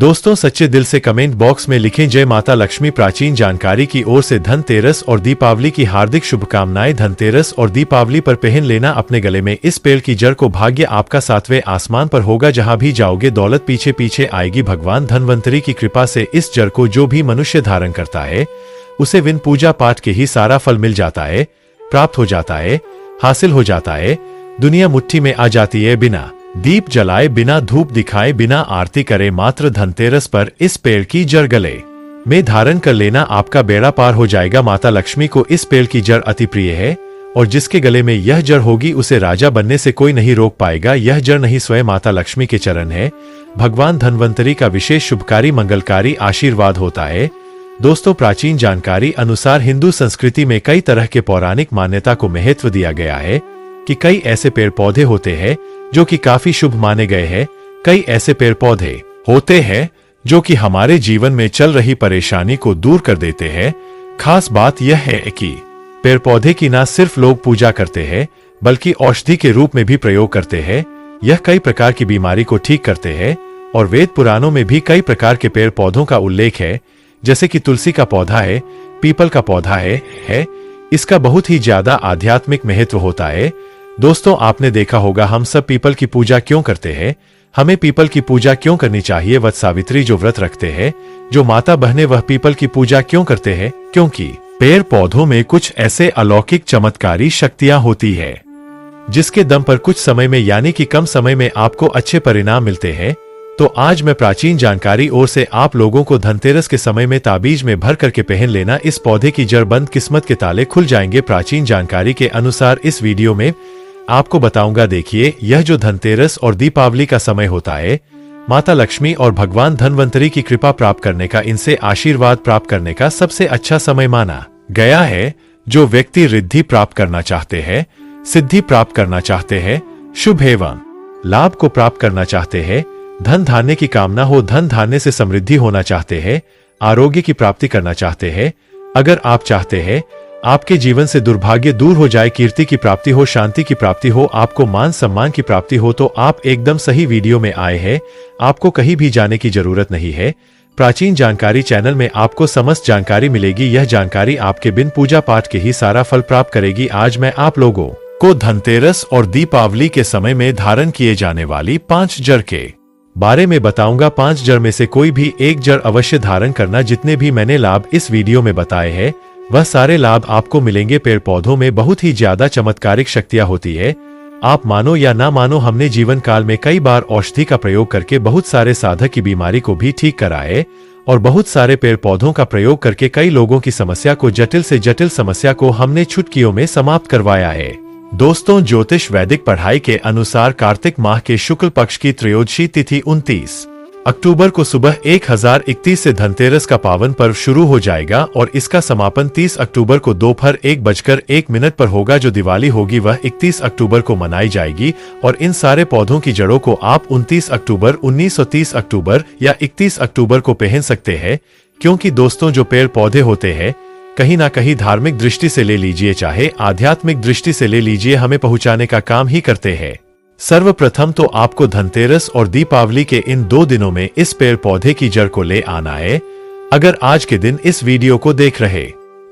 दोस्तों सच्चे दिल से कमेंट बॉक्स में लिखें जय माता लक्ष्मी। प्राचीन जानकारी की ओर से धनतेरस और दीपावली की हार्दिक शुभकामनाएं। धनतेरस और दीपावली पर पहन लेना अपने गले में इस पेड़ की जड़ को। भाग्य आपका सातवें आसमान पर होगा, जहां भी जाओगे दौलत पीछे पीछे आएगी। भगवान धनवंतरी की कृपा से इस जड़ को जो भी मनुष्य धारण करता है उसे बिन पूजा पाठ के ही सारा फल मिल जाता है, प्राप्त हो जाता है, हासिल हो जाता है। दुनिया मुट्ठी में आ जाती है। बिना दीप जलाए, बिना धूप दिखाए, बिना आरती करे, मात्र धनतेरस पर इस पेड़ की जड़ गले में धारण कर लेना, आपका बेड़ा पार हो जाएगा। माता लक्ष्मी को इस पेड़ की जड़ अति प्रिय है और जिसके गले में यह जड़ होगी उसे राजा बनने से कोई नहीं रोक पाएगा। यह जड़ नहीं, स्वयं माता लक्ष्मी के चरण है। भगवान धनवंतरी का विशेष शुभकारी मंगलकारी आशीर्वाद होता है। दोस्तों प्राचीन जानकारी अनुसार हिंदू संस्कृति में कई तरह के पौराणिक मान्यता को महत्व दिया गया है कि कई ऐसे पेड़ पौधे होते हैं जो कि काफी शुभ माने गए हैं। कई ऐसे पेड़ पौधे होते हैं जो कि हमारे जीवन में चल रही परेशानी को दूर कर देते हैं। खास बात यह है कि पेड़ पौधे की न सिर्फ लोग पूजा करते हैं बल्कि औषधि के रूप में भी प्रयोग करते हैं। यह कई प्रकार की बीमारी को ठीक करते हैं और वेद पुराणों में भी कई प्रकार के पेड़ पौधों का उल्लेख है, जैसे कि तुलसी का पौधा है, पीपल का पौधा है। इसका बहुत ही ज्यादा आध्यात्मिक महत्व होता है। दोस्तों आपने देखा होगा हम सब पीपल की पूजा क्यों करते हैं, हमें पीपल की पूजा क्यों करनी चाहिए। वट सावित्री जो व्रत रखते हैं, जो माता बहनें, वह पीपल की पूजा क्यों करते हैं? क्योंकि पेड़ पौधों में कुछ ऐसे अलौकिक चमत्कारी शक्तियां होती है जिसके दम पर कुछ समय में यानी कि कम समय में आपको अच्छे परिणाम मिलते हैं। तो आज मैं प्राचीन जानकारी ओर से आप लोगों को धनतेरस के समय में ताबीज में भर करके पहन लेना। इस पौधे की जड़ बंद, किस्मत के ताले खुल जाएंगे। प्राचीन जानकारी के अनुसार इस वीडियो में आपको बताऊंगा। देखिए, यह जो धनतेरस और दीपावली का समय होता है, माता लक्ष्मी और भगवान धनवंतरी की कृपा प्राप्त करने का, इनसे आशीर्वाद प्राप्त करने का सबसे अच्छा समय माना गया है। जो व्यक्ति रिद्धि प्राप्त करना चाहते हैं, सिद्धि प्राप्त करना चाहते हैं, शुभ एवं लाभ को प्राप्त करना चाहते हैं, धन धान्य की कामना हो, धन धान्य से समृद्धि होना चाहते हैं, आरोग्य की प्राप्ति करना चाहते हैं, अगर आप चाहते हैं आपके जीवन से दुर्भाग्य दूर हो जाए, कीर्ति की प्राप्ति हो, शांति की प्राप्ति हो, आपको मान सम्मान की प्राप्ति हो, तो आप एकदम सही वीडियो में आए हैं। आपको कहीं भी जाने की जरूरत नहीं है। प्राचीन जानकारी चैनल में आपको समस्त जानकारी मिलेगी। यह जानकारी आपके बिन पूजा पाठ के ही सारा फल प्राप्त करेगी। आज मैं आप लोगों को धनतेरस और दीपावली के समय में धारण किए जाने वाली 5 जड़ के बारे में बताऊंगा। 5 जड़ में से कोई भी एक जड़ अवश्य धारण करना। जितने भी मैंने लाभ इस वीडियो में बताए हैं वह सारे लाभ आपको मिलेंगे। पेड़ पौधों में बहुत ही ज्यादा चमत्कारिक शक्तियां होती है। आप मानो या ना मानो, हमने जीवन काल में कई बार औषधि का प्रयोग करके बहुत सारे साधक की बीमारी को भी ठीक करा है और बहुत सारे पेड़ पौधों का प्रयोग करके कई लोगों की समस्या को, जटिल से जटिल समस्या को हमने चुटकियों में समाप्त करवाया है। दोस्तों ज्योतिष वैदिक पढ़ाई के अनुसार कार्तिक माह के शुक्ल पक्ष की त्रयोदशी तिथि 29 अक्टूबर को सुबह 1031 से धनतेरस का पावन पर्व शुरू हो जाएगा और इसका समापन 30 अक्टूबर को दोपहर 1:01 पर होगा। जो दिवाली होगी वह 31 अक्टूबर को मनाई जाएगी और इन सारे पौधों की जड़ों को आप 29 अक्टूबर, 1930 अक्टूबर या 31 अक्टूबर को पहन सकते हैं। क्योंकि दोस्तों जो पेड़ पौधे होते हैं कहीं ना कहीं धार्मिक दृष्टि से ले लीजिए चाहे आध्यात्मिक दृष्टि से ले लीजिए, हमें पहुंचाने का काम ही करते हैं। सर्वप्रथम तो आपको धनतेरस और दीपावली के इन 2 दिनों में इस पेड़ पौधे की जड़ को ले आना है। अगर आज के दिन इस वीडियो को देख रहे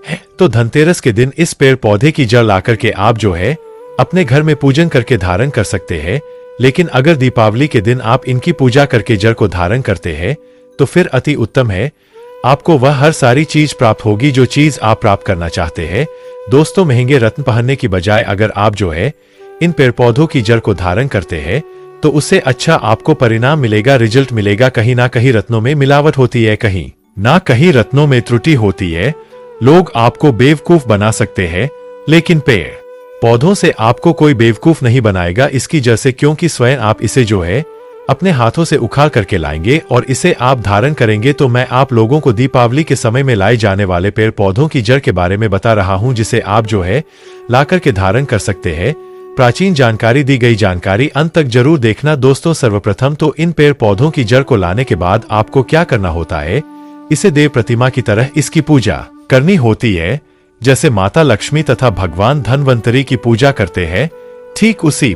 हैं तो धनतेरस के दिन इस पेड़ पौधे की जड़ लाकर के आप जो है अपने घर में पूजन करके धारण कर सकते हैं। लेकिन अगर दीपावली के दिन आप इनकी पूजा करके जड़ को धारण करते हैं तो फिर अति उत्तम है। आपको वह हर सारी चीज प्राप्त होगी जो चीज आप प्राप्त करना चाहते हैं। दोस्तों महंगे रत्न पहनने की बजाय अगर आप जो है इन पेड़ पौधों की जड़ को धारण करते हैं तो उससे अच्छा आपको परिणाम मिलेगा, रिजल्ट मिलेगा। कहीं ना कहीं रत्नों में मिलावट होती है, कहीं ना कहीं रत्नों में त्रुटि होती है। लोग आपको बेवकूफ बना सकते हैं लेकिन पेड़ पौधों से आपको कोई बेवकूफ नहीं बनाएगा इसकी जड़ से, क्योंकि स्वयं आप इसे जो है अपने हाथों से उखाड़ करके लाएंगे और इसे आप धारण करेंगे। तो मैं आप लोगों को दीपावली के समय में लाए जाने वाले पेड़ पौधों की जड़ के बारे में बता रहा हूं जिसे आप जो है ला करके धारण कर सकते हैं। प्राचीन जानकारी दी गई जानकारी अंत तक जरूर देखना। दोस्तों सर्वप्रथम तो इन पेड़ पौधों की जड़ को लाने के बाद आपको क्या करना होता है, इसे देव प्रतिमा की तरह इसकी पूजा करनी होती है, जैसे माता लक्ष्मी तथा भगवान धनवंतरी की पूजा करते हैं। ठीक उसी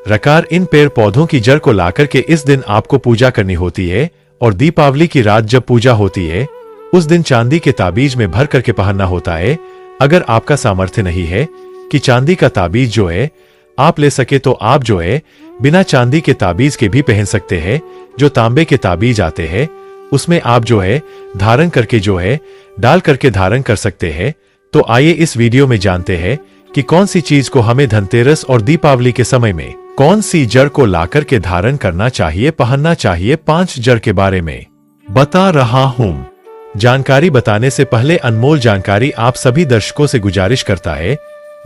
प्रकार इन पेड़ पौधों की जड़ को लाकर के इस दिन आपको पूजा करनी होती है और दीपावली की रात जब पूजा होती है उस दिन चांदी के ताबीज में भर करके पहनना होता है। अगर आपका सामर्थ्य नहीं है कि चांदी का ताबीज जो है आप ले सके तो आप जो है बिना चांदी के ताबीज के भी पहन सकते हैं। जो तांबे के ताबीज आते हैं उसमें आप जो है धारण करके जो है डाल करके धारण कर सकते हैं। तो आइए इस वीडियो में जानते हैं कि कौन सी चीज को हमें धनतेरस और दीपावली के समय में कौन सी जड़ को लाकर के धारण करना चाहिए, पहनना चाहिए। 5 जड़ के बारे में बता रहा हूं। जानकारी बताने से पहले अनमोल जानकारी आप सभी दर्शकों से गुजारिश करता है,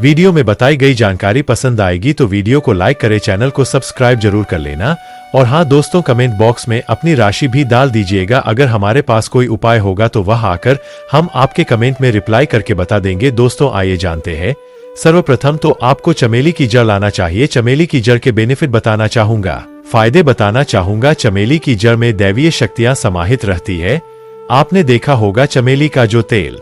वीडियो में बताई गई जानकारी पसंद आएगी तो वीडियो को लाइक करें, चैनल को सब्सक्राइब जरूर कर लेना। और हाँ दोस्तों, कमेंट बॉक्स में अपनी राशि भी डाल दीजिएगा। अगर हमारे पास कोई उपाय होगा तो वह आकर हम आपके कमेंट में रिप्लाई करके बता देंगे। दोस्तों आइए जानते हैं। सर्वप्रथम तो आपको चमेली की जड़ लाना चाहिए। चमेली की जड़ के बेनिफिट बताना चाहूंगा, फायदे बताना चाहूंगा। चमेली की जड़ में दैवीय शक्तियां समाहित रहती है। आपने देखा होगा चमेली का जो तेल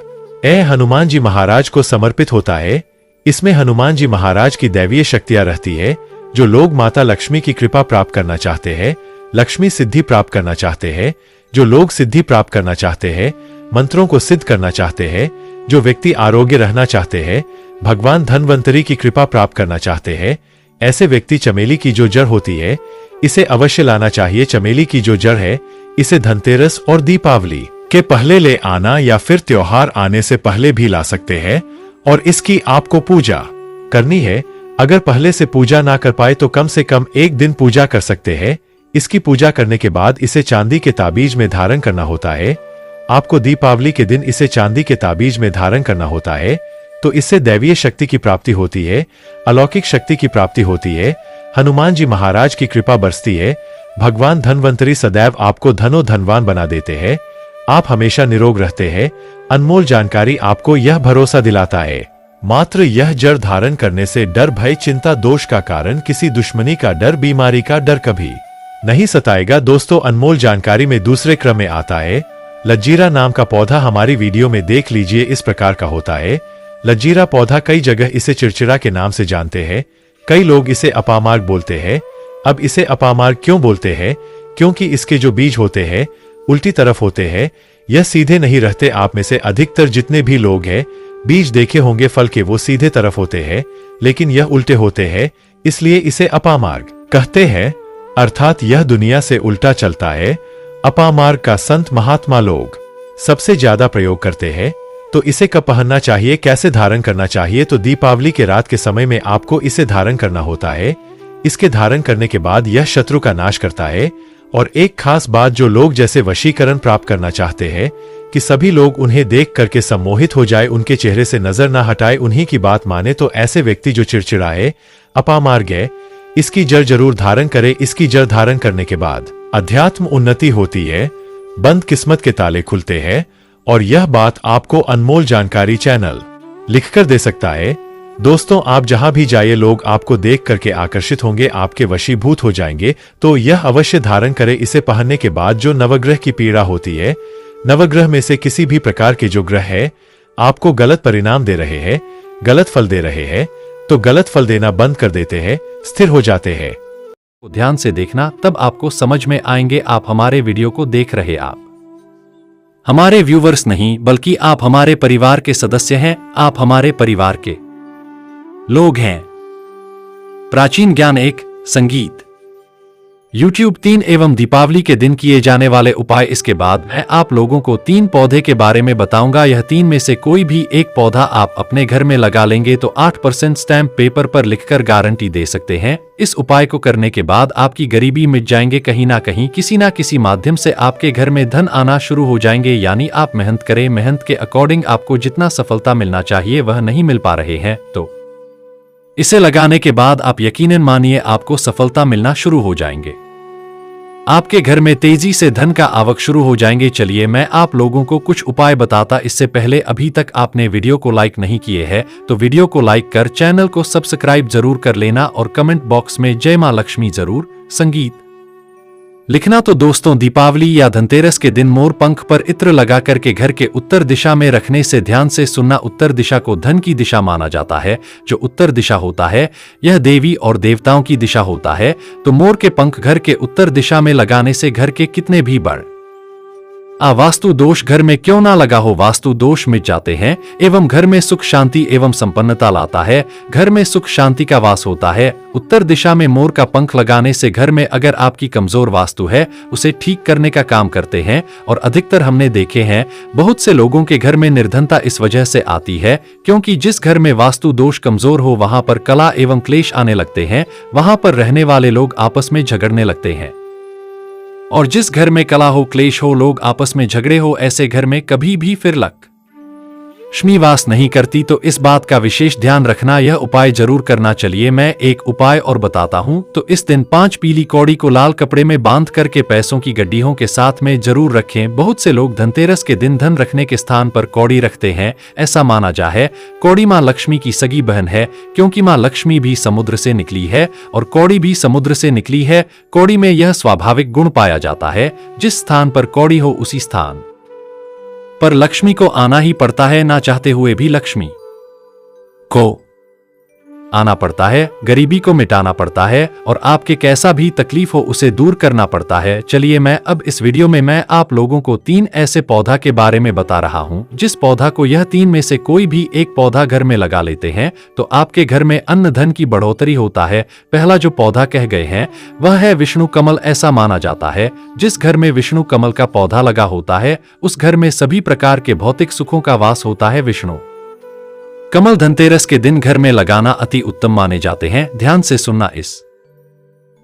हनुमान जी महाराज को समर्पित होता है। इसमें हनुमान जी महाराज की दैवीय शक्तियां रहती है। जो लोग माता लक्ष्मी की कृपा प्राप्त करना चाहते हैं, लक्ष्मी सिद्धि प्राप्त करना चाहते हैं, जो लोग सिद्धि प्राप्त करना चाहते हैं, मंत्रों को सिद्ध करना चाहते हैं, जो व्यक्ति आरोग्य रहना चाहते हैं, भगवान धनवंतरी की कृपा प्राप्त करना चाहते हैं, ऐसे व्यक्ति चमेली की जो जड़ होती है इसे अवश्य लाना चाहिए। चमेली की जो जड़ है इसे धनतेरस और दीपावली के पहले ले आना या फिर त्योहार आने से पहले भी ला सकते हैं और इसकी आपको पूजा करनी है। अगर पहले से पूजा ना कर पाए तो कम से कम एक दिन पूजा कर सकते हैं। इसकी पूजा करने के बाद इसे चांदी के ताबीज में धारण करना होता है। आपको दीपावली के दिन इसे चांदी के ताबीज में धारण करना होता है। तो इससे दैवीय शक्ति की प्राप्ति होती है, अलौकिक शक्ति की प्राप्ति होती है, हनुमान जी महाराज की कृपा बरसती है। भगवान धनवंतरी सदैव आपको धनो धनवान बना देते हैं। आप हमेशा निरोग रहते हैं। अनमोल जानकारी आपको यह भरोसा दिलाता है। मात्र यह जड़ धारण करने से डर, भय, चिंता, दोष का कारण, किसी दुश्मनी का डर, बीमारी का डर कभी नहीं सताएगा। दोस्तों अनमोल जानकारी में दूसरे क्रम में आता है लज्जीरा नाम का पौधा। हमारी वीडियो में देख लीजिए, इस प्रकार का होता है लज्जीरा पौधा। कई जगह इसे चिड़चिड़ा के नाम से जानते हैं। कई लोग इसे अपामार्ग बोलते हैं। अब इसे अपामार्ग क्यों बोलते हैं? क्योंकि इसके जो बीज होते हैं उल्टी तरफ होते हैं, यह सीधे नहीं रहते। आप में से अधिकतर जितने भी लोग हैं बीज देखे होंगे फल के, वो सीधे तरफ होते हैं, लेकिन यह उल्टे होते हैं, इसलिए इसे अपामार्ग कहते हैं। अर्थात यह दुनिया से उल्टा चलता है। अपामार्ग का संत महात्मा लोग सबसे ज्यादा प्रयोग करते हैं। तो इसे कब पहनना चाहिए, कैसे धारण करना चाहिए? तो दीपावली के रात के समय में आपको इसे धारण करना होता है। इसके धारण करने के बाद यह शत्रु का नाश करता है। और एक खास बात, जो लोग जैसे वशीकरण प्राप्त करना चाहते हैं कि सभी लोग उन्हें देख करके सम्मोहित हो जाए, उनके चेहरे से नजर ना हटाए, उन्हीं की बात माने, तो ऐसे व्यक्ति जो चिड़चिड़ाए, अपामार्ग है, इसकी जड़ जरूर धारण करे। इसकी जड़ धारण करने के बाद अध्यात्म उन्नति होती है, बंद किस्मत के ताले खुलते हैं। और यह बात आपको अनमोल जानकारी चैनल लिखकर दे सकता है। दोस्तों आप जहां भी जाइए लोग आपको देख करके आकर्षित होंगे, आपके वशीभूत हो जाएंगे। तो यह अवश्य धारण करें। इसे पहनने के बाद जो नवग्रह की पीड़ा होती है, नवग्रह में से किसी भी प्रकार के जो ग्रह है आपको गलत परिणाम दे रहे हैं, गलत फल दे रहे हैं, तो गलत फल देना बंद कर देते हैं, स्थिर हो जाते हैं। ध्यान से देखना, तब आपको समझ में आएंगे। आप हमारे वीडियो को देख रहे, आप हमारे व्यूवर्स नहीं बल्कि आप हमारे परिवार के सदस्य हैं। आप हमारे परिवार के लोग हैं। प्राचीन ज्ञान 1 संगीत YouTube 3 एवं दीपावली के दिन किए जाने वाले उपाय। इसके बाद मैं आप लोगों को 3 पौधे के बारे में बताऊंगा। यह 3 में से कोई भी एक पौधा आप अपने घर में लगा लेंगे तो 8% स्टैम्प पेपर पर लिखकर गारंटी दे सकते हैं। इस उपाय को करने के बाद आपकी गरीबी मिट जाएंगे। कहीं ना कहीं किसी ना किसी माध्यम से आपके घर में धन आना शुरू हो जाएंगे। यानी आप मेहनत करें, मेहनत के अकॉर्डिंग आपको जितना सफलता मिलना चाहिए वह नहीं मिल पा रहे हैं, तो इसे लगाने के बाद आप यकीनन मानिए आपको सफलता मिलना शुरू हो जाएंगे। आपके घर में तेजी से धन का आवक शुरू हो जाएंगे। चलिए मैं आप लोगों को कुछ उपाय बताता। इससे पहले अभी तक आपने वीडियो को लाइक नहीं किए हैं तो वीडियो को लाइक कर चैनल को सब्सक्राइब जरूर कर लेना और कमेंट बॉक्स में जय मां लक्ष्मी जरूर संगीत लिखना। तो दोस्तों दीपावली या धनतेरस के दिन मोर पंख पर इत्र लगा करके घर के उत्तर दिशा में रखने से ध्यान से सुनना, उत्तर दिशा को धन की दिशा माना जाता है। जो उत्तर दिशा होता है यह देवी और देवताओं की दिशा होता है। तो मोर के पंख घर के उत्तर दिशा में लगाने से घर के कितने भी बड़ वास्तु दोष घर में क्यों ना लगा हो, वास्तु दोष मिट जाते हैं एवं घर में सुख शांति एवं संपन्नता लाता है। घर में सुख शांति का वास होता है। उत्तर दिशा में मोर का पंख लगाने से घर में अगर आपकी कमजोर वास्तु है उसे ठीक करने का काम करते हैं। और अधिकतर हमने देखे हैं बहुत से लोगों के घर में निर्धनता इस वजह से आती है क्योंकि जिस घर में वास्तु दोष कमजोर हो वहां पर कला एवं क्लेश आने लगते हैं, वहां पर रहने वाले लोग आपस में झगड़ने लगते हैं। और जिस घर में कला हो, क्लेश हो, लोग आपस में झगड़े हो, ऐसे घर में कभी भी फिर लक्ष्मी वास नहीं करती। तो इस बात का विशेष ध्यान रखना, यह उपाय जरूर करना। चलिए मैं एक उपाय और बताता हूं। तो इस दिन 5 पीली कौड़ी को लाल कपड़े में बांध करके पैसों की गड्डियों के साथ में जरूर रखें। बहुत से लोग धनतेरस के दिन धन रखने के स्थान पर कौड़ी रखते हैं। ऐसा माना जा है कौड़ी मां लक्ष्मी की सगी बहन है, क्योंकि मां लक्ष्मी भी समुद्र से निकली है और कौड़ी भी समुद्र से निकली है। कौड़ी में यह स्वाभाविक गुण पाया जाता है, जिस स्थान पर कौड़ी हो उसी स्थान पर लक्ष्मी को आना ही पड़ता है। ना चाहते हुए भी लक्ष्मी को आना पड़ता है, गरीबी को मिटाना पड़ता है और आपके कैसा भी तकलीफ हो उसे दूर करना पड़ता है। चलिए मैं अब इस वीडियो में मैं आप लोगों को 3 ऐसे पौधा के बारे में बता रहा हूं, जिस पौधा को यह 3 में से कोई भी एक पौधा घर में लगा लेते हैं तो आपके घर में अन्न धन की बढ़ोतरी होता है। पहला जो पौधा कह गए हैं वह है विष्णु कमल। ऐसा माना जाता है जिस घर में विष्णु कमल का पौधा लगा होता है उस घर में सभी प्रकार के भौतिक सुखों का वास होता है। विष्णु कमल धनतेरस के दिन घर में लगाना अति उत्तम माने जाते हैं। ध्यान से सुनना, इस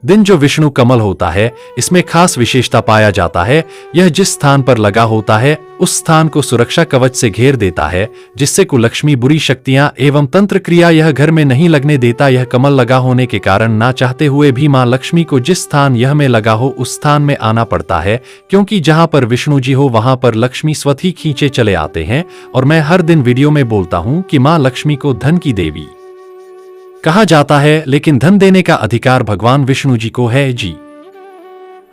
दिन जो विष्णु कमल होता है इसमें खास विशेषता पाया जाता है। यह जिस स्थान पर लगा होता है उस स्थान को सुरक्षा कवच से घेर देता है, जिससे कुलक्ष्मी, बुरी शक्तियां एवं तंत्र क्रिया यह घर में नहीं लगने देता। यह कमल लगा होने के कारण ना चाहते हुए भी मां लक्ष्मी को जिस स्थान यह में लगा हो उस स्थान में आना पड़ता है, क्योंकि जहां पर विष्णु जी हो वहां पर लक्ष्मी स्वतः ही खींचे चले आते हैं। और मैं हर दिन वीडियो में बोलता हूं कि मां लक्ष्मी को धन की देवी कहा जाता है, लेकिन धन देने का अधिकार भगवान विष्णु जी को है जी।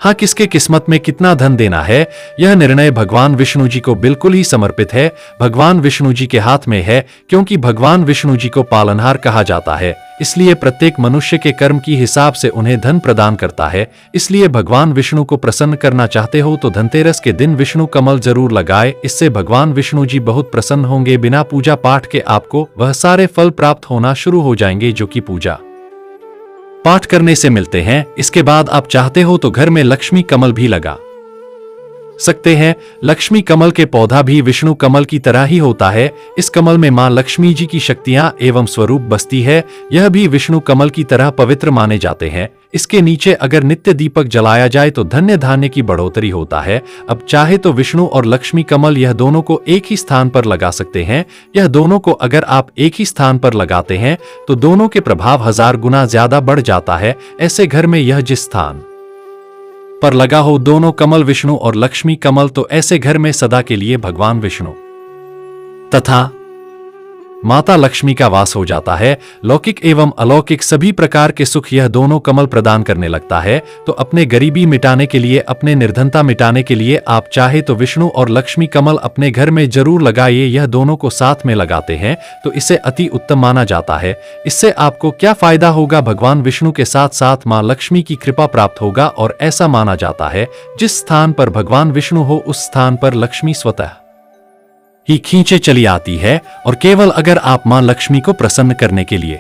हाँ, किसके किस्मत में कितना धन देना है यह निर्णय भगवान विष्णु जी को बिल्कुल ही समर्पित है, भगवान विष्णु जी के हाथ में है, क्योंकि भगवान विष्णु जी को पालनहार कहा जाता है। इसलिए प्रत्येक मनुष्य के कर्म की हिसाब से उन्हें धन प्रदान करता है। इसलिए भगवान विष्णु को प्रसन्न करना चाहते हो तो धनतेरस के दिन विष्णु कमल जरूर लगाए। इससे भगवान विष्णु जी बहुत प्रसन्न होंगे। बिना पूजा पाठ के आपको वह सारे फल प्राप्त होना शुरू हो जाएंगे जो कि पूजा पाठ करने से मिलते हैं। इसके बाद आप चाहते हो तो घर में लक्ष्मी कमल भी लगा सकते हैं। लक्ष्मी कमल के पौधा भी विष्णु कमल की तरह ही होता है। इस कमल में मां लक्ष्मी जी की शक्तियां एवं स्वरूप बसती है। यह भी विष्णु कमल की तरह पवित्र माने जाते हैं। इसके नीचे अगर नित्य दीपक जलाया जाए तो धन्य धान्य की बढ़ोतरी होता है। अब चाहे तो विष्णु और लक्ष्मी कमल यह दोनों को एक ही स्थान पर लगा सकते हैं। यह दोनों को अगर आप एक ही स्थान पर लगाते हैं तो दोनों के प्रभाव 1000 गुना ज्यादा बढ़ जाता है। ऐसे घर में यह जिस स्थान पर लगा हो दोनों कमल विष्णु और लक्ष्मी कमल, तो ऐसे घर में सदा के लिए भगवान विष्णु तथा माता लक्ष्मी का वास हो जाता है। लौकिक एवं अलौकिक सभी प्रकार के सुख यह दोनों कमल प्रदान करने लगता है। तो अपने गरीबी मिटाने के लिए, अपने निर्धनता मिटाने के लिए आप चाहे तो विष्णु और लक्ष्मी कमल अपने घर में जरूर लगाइए। यह दोनों को साथ में लगाते हैं तो इसे अति उत्तम माना जाता है। इससे आपको क्या फायदा होगा, भगवान विष्णु के साथ साथ मां लक्ष्मी की कृपा प्राप्त होगा। और ऐसा माना जाता है जिस स्थान पर भगवान विष्णु हो उस स्थान पर लक्ष्मी स्वतः ही खींचे चली आती है। और केवल अगर आप मां लक्ष्मी को प्रसन्न करने के लिए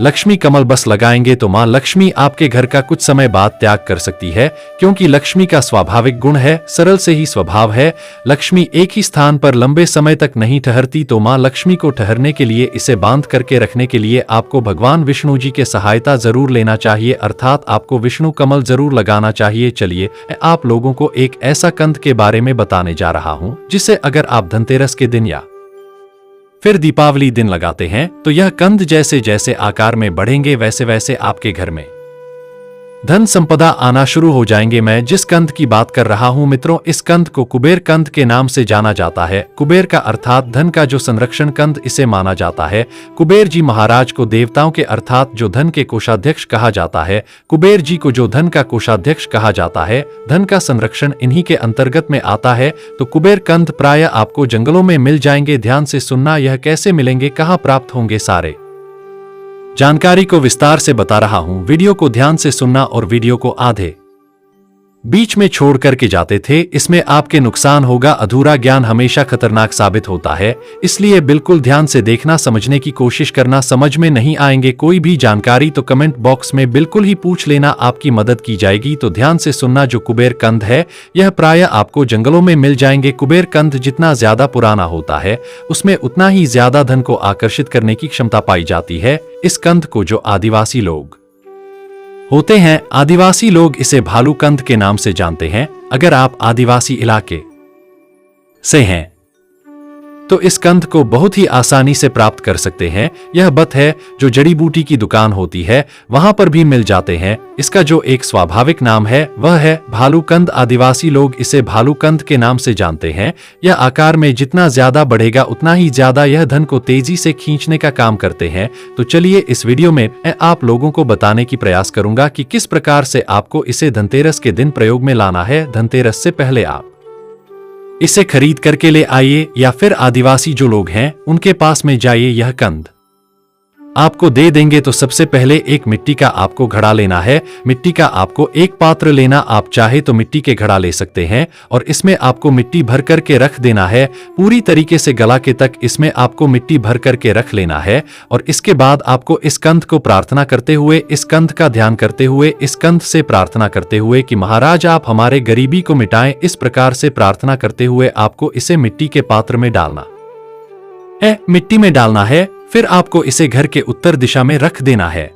लक्ष्मी कमल बस लगाएंगे तो मां लक्ष्मी आपके घर का कुछ समय बाद त्याग कर सकती है, क्योंकि लक्ष्मी का स्वाभाविक गुण है, सरल से ही स्वभाव है। लक्ष्मी एक ही स्थान पर लंबे समय तक नहीं ठहरती। तो मां लक्ष्मी को ठहरने के लिए, इसे बांध करके रखने के लिए आपको भगवान विष्णु जी के सहायता जरूर लेना चाहिए, अर्थात आपको विष्णु कमल जरूर लगाना चाहिए। चलिए आप लोगों को एक ऐसा कंद के बारे में बताने जा रहा हूं जिसे अगर आप धनतेरस के दिन या फिर दीपावली दिन लगाते हैं तो यह कंद जैसे जैसे आकार में बढ़ेंगे वैसे वैसे आपके घर में धन संपदा आना शुरू हो जाएंगे। मैं जिस कंद की बात कर रहा हूं मित्रों, इस कंद को कुबेर कंद के नाम से जाना जाता है। कुबेर का अर्थात धन का जो संरक्षण कंद इसे माना जाता है। कुबेर जी महाराज को देवताओं के अर्थात जो धन के कोषाध्यक्ष कहा जाता है। कुबेर जी को जो धन का कोषाध्यक्ष कहा जाता है, धन का संरक्षण इन्हीं के अंतर्गत में आता है। तो कुबेर कंद प्राय आपको जंगलों में मिल जाएंगे। ध्यान से सुनना, यह कैसे मिलेंगे, कहाँ प्राप्त होंगे, सारे जानकारी को विस्तार से बता रहा हूं। वीडियो को ध्यान से सुनना और वीडियो को आधे बीच में छोड़ करके जाते थे, इसमें आपके नुकसान होगा। अधूरा ज्ञान हमेशा खतरनाक साबित होता है, इसलिए बिल्कुल ध्यान से देखना, समझने की कोशिश करना। समझ में नहीं आएंगे कोई भी जानकारी तो कमेंट बॉक्स में बिल्कुल ही पूछ लेना, आपकी मदद की जाएगी। तो ध्यान से सुनना। जो कुबेर कंद है यह प्रायः आपको जंगलों में मिल जाएंगे। कुबेर कंद जितना ज्यादा पुराना होता है उसमें उतना ही ज्यादा धन को आकर्षित करने की क्षमता पाई जाती है। इस कंद को जो आदिवासी लोग होते हैं, आदिवासी लोग इसे भालू कंद के नाम से जानते हैं। अगर आप आदिवासी इलाके से हैं तो इस कंद को बहुत ही आसानी से प्राप्त कर सकते हैं। यह बत है जो जड़ी बूटी की दुकान होती है वहां पर भी मिल जाते हैं। इसका जो एक स्वाभाविक नाम है वह है भालू कंद। आदिवासी लोग इसे भालू कंद के नाम से जानते हैं। यह आकार में जितना ज्यादा बढ़ेगा उतना ही ज्यादा यह धन को तेजी से खींचने का काम करते हैं। तो चलिए इस वीडियो में मैं आप लोगों को बताने की प्रयास करूंगा कि किस प्रकार से आपको इसे धनतेरस के दिन प्रयोग में लाना है। धनतेरस से पहले आप इसे खरीद करके ले आइए या फिर आदिवासी जो लोग हैं उनके पास में जाइए, यह कंद आपको दे देंगे। तो सबसे पहले एक मिट्टी का आपको घड़ा लेना है। मिट्टी का आपको एक पात्र लेना, आप चाहे तो मिट्टी के घड़ा ले सकते हैं और इसमें आपको मिट्टी भर करके रख देना है। पूरी तरीके से गला के तक इसमें आपको मिट्टी भर करके रख लेना है और इसके बाद आपको इस कंद को प्रार्थना करते हुए, इस कंद का ध्यान करते हुए, इस कंद से प्रार्थना करते हुए कि महाराज आप हमारे गरीबी को मिटाएं, इस प्रकार से प्रार्थना करते हुए आपको इसे मिट्टी के पात्र में डालना है। मिट्टी में डालना है, फिर आपको इसे घर के उत्तर दिशा में रख देना है।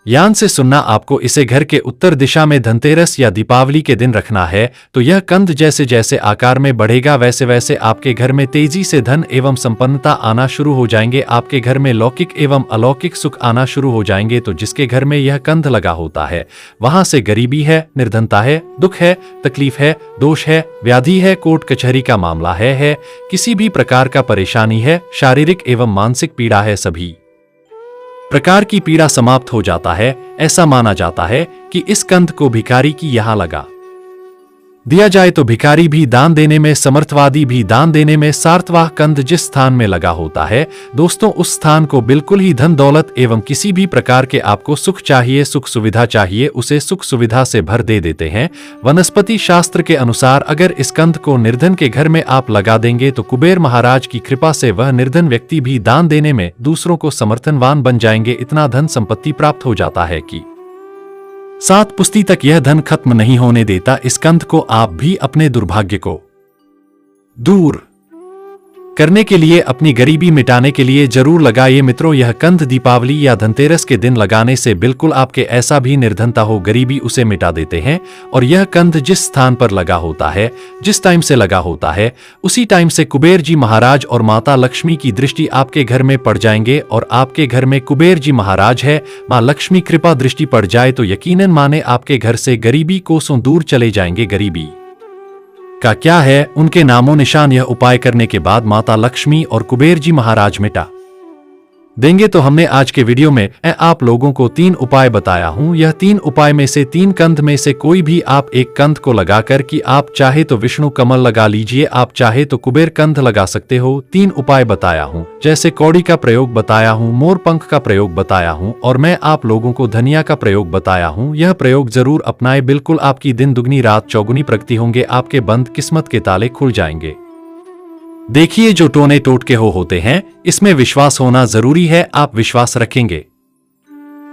ध्यान से सुनना, आपको इसे घर के उत्तर दिशा में धनतेरस या दीपावली के दिन रखना है। तो यह कंद जैसे जैसे आकार में बढ़ेगा वैसे वैसे आपके घर में तेजी से धन एवं संपन्नता आना शुरू हो जाएंगे। आपके घर में लौकिक एवं अलौकिक सुख आना शुरू हो जाएंगे। तो जिसके घर में यह कंद लगा होता है वहां से गरीबी है, निर्धनता है, दुख है, तकलीफ है, दोष है, व्याधि है, कोर्ट कचहरी का मामला है, किसी भी प्रकार का परेशानी है, शारीरिक एवं मानसिक पीड़ा है, सभी प्रकार की पीड़ा समाप्त हो जाता है। ऐसा माना जाता है कि इस कंद को भिखारी की यहां लगा दिया जाए तो भिखारी भी दान देने में, समर्थवादी भी दान देने में, सार्थवाह कंद जिस स्थान में लगा होता है दोस्तों उस स्थान को बिल्कुल ही धन दौलत एवं किसी भी प्रकार के आपको सुख चाहिए, सुख सुविधा चाहिए, उसे सुख सुविधा से भर दे देते हैं। वनस्पति शास्त्र के अनुसार अगर इस कंद को निर्धन के घर में आप लगा देंगे तो कुबेर महाराज की कृपा से वह निर्धन व्यक्ति भी दान देने में दूसरों को समर्थनवान बन जाएंगे। इतना धन संपत्ति प्राप्त हो जाता है कि 7 पुश्ती तक यह धन खत्म नहीं होने देता। इस कंद को आप भी अपने दुर्भाग्य को दूर करने के लिए, अपनी गरीबी मिटाने के लिए जरूर लगाइए मित्रों। यह कंद दीपावली या धनतेरस के दिन लगाने से बिल्कुल आपके ऐसा भी निर्धनता हो, गरीबी उसे मिटा देते हैं। और यह कंद जिस स्थान पर लगा होता है, जिस टाइम से लगा होता है, उसी टाइम से कुबेर जी महाराज और माता लक्ष्मी की दृष्टि आपके घर में पड़ जाएंगे। और आपके घर में कुबेर जी महाराज है, मां लक्ष्मी कृपा दृष्टि पड़ जाए तो यकीनन माने आपके घर से गरीबी कोसों दूर चले जाएंगे। गरीबी का क्या है, उनके नामों निशान यह उपाय करने के बाद माता लक्ष्मी और कुबेर जी महाराज मिटा देंगे। तो हमने आज के वीडियो में आप लोगों को 3 उपाय बताया हूं। यह 3 उपाय में से 3 कंद में से कोई भी आप एक कंद को लगाकर, कि आप चाहे तो विष्णु कमल लगा लीजिए, आप चाहे तो कुबेर कंद लगा सकते हो। 3 उपाय बताया हूं, जैसे कौड़ी का प्रयोग बताया हूं, मोर पंख का प्रयोग बताया हूं और मैं आप लोगों को धनिया का प्रयोग बताया हूं। यह प्रयोग जरूर अपनाएं, बिल्कुल आपकी दिन दुगनी रात चौगुनी प्रगति होंगे, आपके बंद किस्मत के ताले खुल जाएंगे। देखिए जो टोने टोटके होते हैं इसमें विश्वास होना जरूरी है। आप विश्वास रखेंगे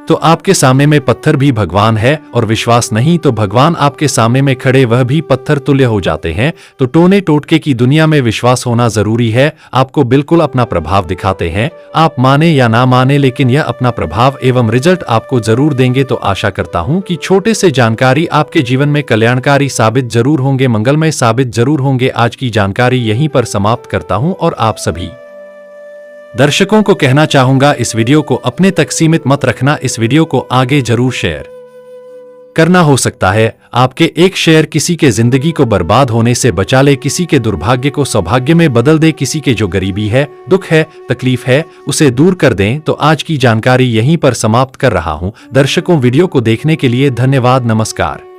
तो आपके सामने में पत्थर भी भगवान है, और विश्वास नहीं तो भगवान आपके सामने में खड़े वह भी पत्थर तुल्य हो जाते हैं। तो टोने टोटके की दुनिया में विश्वास होना जरूरी है। आपको बिल्कुल अपना प्रभाव दिखाते हैं, आप माने या ना माने, लेकिन यह अपना प्रभाव एवं रिजल्ट आपको जरूर देंगे। तो आशा करता हूं कि छोटे से जानकारी आपके जीवन में कल्याणकारी साबित जरूर होंगे, मंगलमय साबित जरूर होंगे। आज की जानकारी यहीं पर समाप्त करता हूं और आप सभी दर्शकों को कहना चाहूंगा इस वीडियो को अपने तक सीमित मत रखना, इस वीडियो को आगे जरूर शेयर करना। हो सकता है आपके एक शेयर किसी के जिंदगी को बर्बाद होने से बचा ले, किसी के दुर्भाग्य को सौभाग्य में बदल दे, किसी के जो गरीबी है, दुख है, तकलीफ है उसे दूर कर दें। तो आज की जानकारी यहीं पर समाप्त कर रहा हूं। दर्शकों वीडियो को देखने के लिए धन्यवाद, नमस्कार।